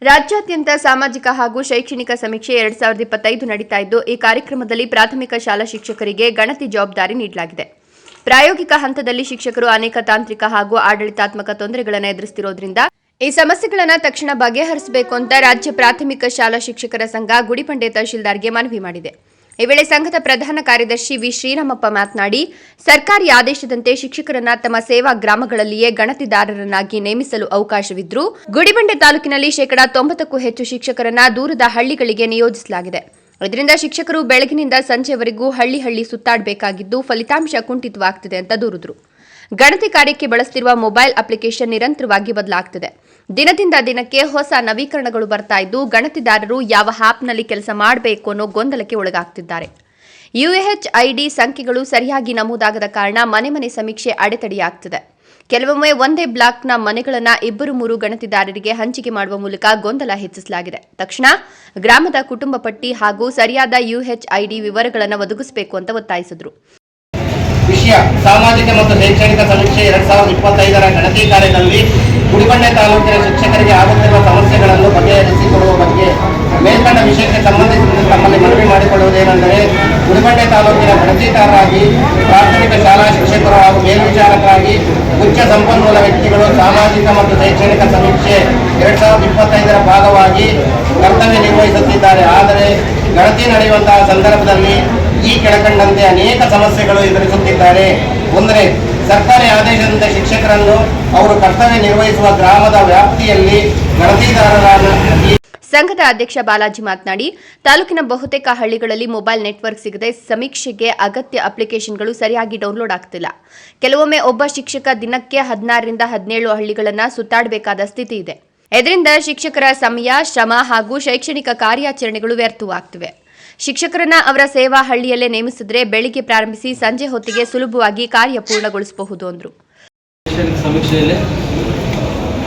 ರಾಜ್ಯಾದ್ಯಂತ ಸಾಮಾಜಿಕ ಹಾಗೂ ಶೈಕ್ಷಣಿಕ ಸಮೀಕ್ಷೆ 2025 ನಡೀತಾ ಇದ್ದು, ಈ ಕಾರ್ಯಕ್ರಮದಲ್ಲಿ ಪ್ರಾಥಮಿಕ ಶಾಲಾ ಶಿಕ್ಷಕರಿಗೆ ಗಣತಿ ಜವಾಬ್ದಾರಿ ನೀಡಲಾಗಿದೆ. ಪ್ರಾಯೋಗಿಕ ಹಂತದಲ್ಲಿ ಶಿಕ್ಷಕರು ಅನೇಕ ತಾಂತ್ರಿಕ ಹಾಗೂ ಆಡಳಿತಾತ್ಮಕ ತೊಂದರೆಗಳನ್ನು ಎದುರಿಸುತ್ತಿರುವುದರಿಂದ ಈ ಸಮಸ್ಯೆಗಳನ್ನು ತಕ್ಷಣ ಬಗೆಹರಿಸಬೇಕು ಅಂತ ರಾಜ್ಯ ಪ್ರಾಥಮಿಕ ಶಾಲಾ ಶಿಕ್ಷಕರ ಸಂಘ ಗುಡಿಬಂಡೆ ತಹಶೀಲ್ದಾರ್ಗೆ ಮನವಿ ಮಾಡಿದೆ. ಈ ವೇಳೆ ಸಂಘದ ಪ್ರಧಾನ ಕಾರ್ಯದರ್ಶಿ ವಿ ಶ್ರೀರಾಮಪ್ಪ ಮಾತನಾಡಿ, ಸರ್ಕಾರಿ ಆದೇಶದಂತೆ ಶಿಕ್ಷಕರನ್ನ ತಮ್ಮ ಸೇವಾ ಗ್ರಾಮಗಳಲ್ಲಿಯೇ ಗಣತಿದಾರರನ್ನಾಗಿ ನೇಮಿಸಲು ಅವಕಾಶವಿದ್ರೂ ಗುಡಿಬಂಡೆ ತಾಲೂಕಿನಲ್ಲಿ 90% ಹೆಚ್ಚು ಶಿಕ್ಷಕರನ್ನ ದೂರದ ಹಳ್ಳಿಗಳಿಗೆ ನಿಯೋಜಿಸಲಾಗಿದೆ. ಇದರಿಂದ ಶಿಕ್ಷಕರು ಬೆಳಗಿನಿಂದ ಸಂಜೆವರೆಗೂ ಹಳ್ಳಿ ಸುತ್ತಾಡಬೇಕಾಗಿದ್ದು ಫಲಿತಾಂಶ ಕುಂಠಿತವಾಗುತ್ತಿದೆ ಅಂತ ದೂರಿದರು. ಗಣತಿ ಕಾರ್ಯಕ್ಕೆ ಬಳಸುತ್ತಿರುವ ಮೊಬೈಲ್ ಅಪ್ಲಿಕೇಶನ್ ನಿರಂತರವಾಗಿ ಬದಲಾಗುತ್ತಿದೆ. ದಿನದಿಂದ ದಿನಕ್ಕೆ ಹೊಸ ನವೀಕರಣಗಳು ಬರ್ತಾ ಇದ್ದು ಗಣತಿದಾರರು ಯಾವ ಆಪ್ನಲ್ಲಿ ಕೆಲಸ ಮಾಡಬೇಕು ಅನ್ನೋ ಗೊಂದಲಕ್ಕೆ ಒಳಗಾಗ್ತಿದ್ದಾರೆ. UAHID ಸಂಖ್ಯೆಗಳು ಸರಿಯಾಗಿ ನಮೂದಾಗದ ಕಾರಣ ಮನೆ ಸಮೀಕ್ಷೆ ಅಡೆತಡೆಯಾಗ್ತಿದೆ. ಕೆಲವೊಮ್ಮೆ ಒಂದೇ ಬ್ಲಾಕ್ನ ಮನೆಗಳನ್ನು 2-3 ಗಣತಿದಾರರಿಗೆ ಹಂಚಿಕೆ ಮಾಡುವ ಮೂಲಕ ಗೊಂದಲ ಹೆಚ್ಚಿಸಲಾಗಿದೆ. ತಕ್ಷಣ ಗ್ರಾಮದ ಕುಟುಂಬ ಪಟ್ಟಿ ಹಾಗೂ ಸರಿಯಾದ UHID ವಿವರಗಳನ್ನು ಒದಗಿಸಬೇಕು ಅಂತ ಒತ್ತಾಯಿಸಿದರು. ವಿಷಯ ಸಾಮಾಜಿಕ ಮತ್ತು ಶೈಕ್ಷಣಿಕ ಸಮೀಕ್ಷೆ 2025ರ ಗಣತಿ ಕಾರ್ಯದಲ್ಲಿ ಗುಡಿಬಂಡೆ ತಾಲೂಕಿನ ಶಿಕ್ಷಕರಿಗೆ ಆಗುತ್ತಿರುವ ಸಮಸ್ಯೆಗಳನ್ನು ಬಗೆಹರಿಸಿಕೊಡುವ ಬಗ್ಗೆ ಮೇಲ್ಕಂಡ ವಿಷಯಕ್ಕೆ ಸಂಬಂಧಿಸಿದಂತೆ ತಮ್ಮಲ್ಲಿ ಮನವಿ ಮಾಡಿಕೊಳ್ಳುವುದೇನೆಂದರೆ, ಗುಡಿಬಂಡೆ ತಾಲೂಕಿನ ಗಣತಿದಾರರಾಗಿ ಪ್ರಾಥಮಿಕ ಶಾಲಾ ಶಿಕ್ಷಕರು ಹಾಗೂ ಮೇಲ್ವಿಚಾರಕರಾಗಿ ಮುಖ್ಯ ಸಂಪನ್ಮೂಲ ವ್ಯಕ್ತಿಗಳು ಸಾಮಾಜಿಕ ಮತ್ತು ಶೈಕ್ಷಣಿಕ ಸಮೀಕ್ಷೆ 2025ರ ಭಾಗವಾಗಿ ಕರ್ತವ್ಯ ನಿರ್ವಹಿಸುತ್ತಿದ್ದಾರೆ. ಆದರೆ ಗಣತಿ ನಡೆಯುವಂತಹ ಸಂದರ್ಭದಲ್ಲಿ ಈ ಕೆಳಕಂಡಂತೆ ಅನೇಕ ಸಮಸ್ಯೆಗಳು ಎದುರಿಸುತ್ತಿದ್ದಾರೆ. ಒಂದರೆ, ಸರ್ಕಾರಿ ಆದೇಶದಂತೆ ಶಿಕ್ಷಕರನ್ನು ಅವರು ಕರ್ತವ್ಯ ನಿರ್ವಹಿಸುವ ಗ್ರಾಮದ ವ್ಯಾಪ್ತಿಯಲ್ಲಿ ಗಣತಿದಾರರಾಗಿ ಸಂಘದ ಅಧ್ಯಕ್ಷ ಬಾಲಾಜಿ ಮಾತನಾಡಿ, ತಾಲೂಕಿನ ಬಹುತೇಕ ಹಳ್ಳಿಗಳಲ್ಲಿ ಮೊಬೈಲ್ ನೆಟ್ವರ್ಕ್ ಸಿಗದೆ ಸಮೀಕ್ಷೆಗೆ ಅಗತ್ಯ ಅಪ್ಲಿಕೇಶನ್ಗಳು ಸರಿಯಾಗಿ ಡೌನ್ಲೋಡ್ ಆಗ್ತಿಲ್ಲ. ಕೆಲವೊಮ್ಮೆ ಒಬ್ಬ ಶಿಕ್ಷಕ ದಿನಕ್ಕೆ 16ರಿಂದ 17 ಹಳ್ಳಿಗಳನ್ನು ಸುತ್ತಾಡಬೇಕಾದ ಸ್ಥಿತಿ ಇದೆ. ಇದರಿಂದ ಶಿಕ್ಷಕರ ಸಮಯ, ಶ್ರಮ ಹಾಗೂ ಶೈಕ್ಷಣಿಕ ಕಾರ್ಯಾಚರಣೆಗಳು ವ್ಯರ್ಥವಾಗ್ತಿವೆ. ಶಿಕ್ಷಕರನ್ನ ಅವರ ಸೇವಾ ಹಳ್ಳಿಯಲ್ಲೇ ನೇಮಿಸಿದ್ರೆ ಬೆಳಿಗ್ಗೆ ಪ್ರಾರಂಭಿಸಿ ಸಂಜೆ ಹೊತ್ತಿಗೆ ಸುಲಭವಾಗಿ ಕಾರ್ಯ ಪೂರ್ಣಗೊಳಿಸಬಹುದು ಅಂದರು. ಸಮೀಕ್ಷೆಯಲ್ಲಿ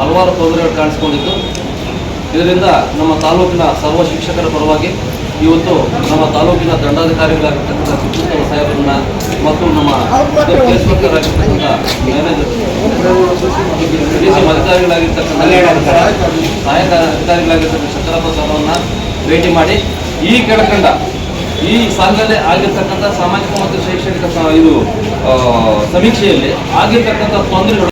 ಹಲವಾರು ತೊಂದರೆಗಳು ಕಾಣಿಸಿಕೊಂಡಿದ್ದು, ಇದರಿಂದ ನಮ್ಮ ತಾಲೂಕಿನ ಸರ್ವ ಶಿಕ್ಷಕರ ಪರವಾಗಿ ಇವತ್ತು ನಮ್ಮ ತಾಲೂಕಿನ ದಂಡಾಧಿಕಾರಿಗಳಾಗಿರ್ತಕ್ಕಂಥ ಶಿಕ್ಷಕರ ಸಾಹೇಬರನ್ನ ಮತ್ತು ನಮ್ಮ ಕೇಸ್ವರ್ಕರಾಗಿರ್ತಕ್ಕಂಥ ಮ್ಯಾನೇಜರ್ ಅಧಿಕಾರಿಗಳಾಗಿರ್ತಕ್ಕಂಥ ಸಹಾಯಕ ಅಧಿಕಾರಿಗಳಾಗಿರ್ತಕ್ಕಂಥ ಶಂಕರಪ್ಪ ಸಾಹೇಬರನ್ನ ಭೇಟಿ ಮಾಡಿ ಈ ಕೆಳಕಂಡ ಈ ಸಾಲದಲ್ಲೇ ಆಗಿರ್ತಕ್ಕಂಥ ಸಾಮಾಜಿಕ ಮತ್ತು ಶೈಕ್ಷಣಿಕ ಸಮೀಕ್ಷೆಯಲ್ಲಿ ಆಗಿರ್ತಕ್ಕಂಥ ತೊಂದರೆಗಳು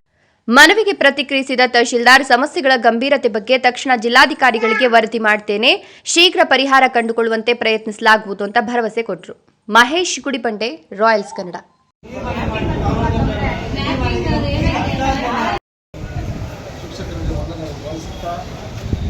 ಮನವಿಗೆ ಪ್ರತಿಕ್ರಿಯಿಸಿದ ತಹಶೀಲ್ದಾರ್, ಸಮಸ್ಯೆಗಳ ಗಂಭೀರತೆ ಬಗ್ಗೆ ತಕ್ಷಣ ಜಿಲ್ಲಾಧಿಕಾರಿಗಳಿಗೆ ವರದಿ ಮಾಡ್ತೇನೆ, ಶೀಘ್ರ ಪರಿಹಾರ ಕಂಡುಕೊಳ್ಳುವಂತೆ ಪ್ರಯತ್ನಿಸಲಾಗುವುದು ಅಂತ ಭರವಸೆ ಕೊಟ್ಟರು. ಮಹೇಶ್ ಗುಡಿಬಂಡೆ, ರಾಯಲ್ಸ್ ಕನ್ನಡ. ಶಿಕ್ಷಕರಿಗೆ